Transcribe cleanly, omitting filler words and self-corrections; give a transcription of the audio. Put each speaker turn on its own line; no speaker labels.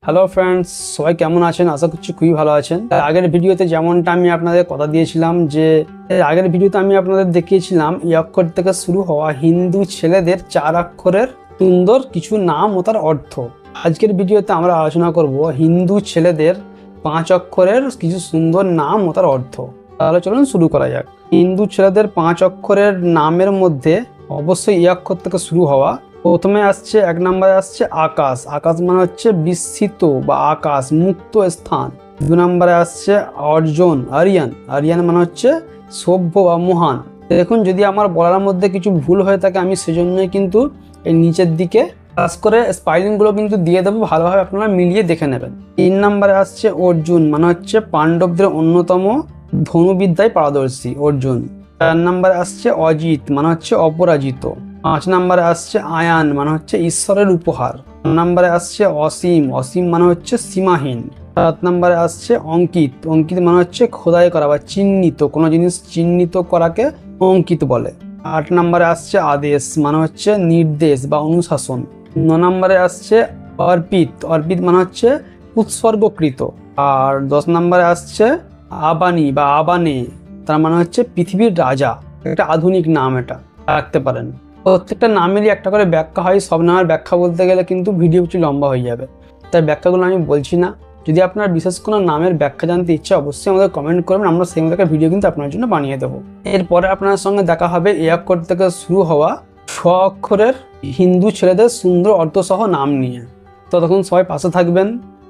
Hello friends, সবাই কেমন আছেন? আশা করছি খুবই ভালো আছেন। আগের ভিডিওতে যেমনটা আমি আপনাদের কথা দিয়েছিলাম যে আগের ভিডিওতে আমি আপনাদের দেখিয়েছিলাম এই অক্ষর থেকে শুরু হওয়া হিন্দু ছেলেদের 4 অক্ষরের সুন্দর কিছু নাম ও তার অর্থ। আজকের ভিডিওতে আমরা আলোচনা করব হিন্দু ছেলেদের 5 অক্ষরের কিছু সুন্দর নাম ও তার অর্থ। তাহলে চলুন শুরু করা যাক। হিন্দু ছেলেদের 5 অক্ষরের নামের মধ্যে অবশ্যই এই অক্ষর থেকে শুরু হওয়া। প্রথমে আসছে 1 নম্বরে আসছে আকাশ। আকাশ মানে হচ্ছে বিস্তৃত বা আকাশ, মুক্ত স্থান। 2 নম্বরে আসছে অর্জন, আরিয়ান। আরিয়ান মানে হচ্ছে সভ্য বা মহান। দেখুন, যদি আমার বলার মধ্যে কিছু ভুল হয়ে থাকে আমি সেজন্যই কিন্তু এই নিচের দিকে কাজ করে স্পাইলিংগুলো কিন্তু দিয়ে দেবো, ভালোভাবে আপনারা মিলিয়ে দেখে নেবেন। 3 নম্বরে আসছে অর্জুন, মানে হচ্ছে পাণ্ডবদের অন্যতম ধনুবিদ্যায় পারদর্শী অর্জুন। 4 নম্বরে আসছে অজিত, মানে হচ্ছে অপরাজিত। 5 নম্বরে আসছে আয়ান, মানে হচ্ছে ঈশ্বরের উপহার। 4 নম্বরে আসছে অসীম। অসীম মানে হচ্ছে সীমাহীন। 7 নম্বরে আসছে অঙ্কিত। অঙ্কিত মানে হচ্ছে খোদাই করা বা চিহ্নিত, কোনো জিনিস চিহ্নিত করাকে অঙ্কিত বলে। 8 নম্বরে আসছে আদেশ, মানে হচ্ছে নির্দেশ বা অনুশাসন। 9 নম্বরে আসছে অর্পিত। অর্পিত মানে হচ্ছে উৎসর্গকৃত। আর 10 নম্বরে আসছে আবানি বা আবানে, তার মানে হচ্ছে পৃথিবীর রাজা। একটা আধুনিক নাম, এটা রাখতে পারেন। প্রত্যেকটা নামেরই একটা করে ব্যাখ্যা হয়। সব নামের ব্যাখ্যা বলতে গেলে কিন্তু ভিডিও কিছু লম্বা হয়ে যাবে, তাই ব্যাখ্যাগুলো আমি বলছি না। যদি আপনার বিশেষ কোনো নামের ব্যাখ্যা জানতে ইচ্ছে অবশ্যই আমাদের কমেন্ট করবেন, আমরা সেই মতো একটা ভিডিও কিন্তু আপনার জন্য বানিয়ে দেবো। এরপরে আপনার সঙ্গে দেখা হবে এই অক্ষর থেকে শুরু হওয়া ছ অক্ষরের হিন্দু ছেলেদের সুন্দর অর্থসহ নাম নিয়ে। ততক্ষণ সবাই পাশে থাকবেন।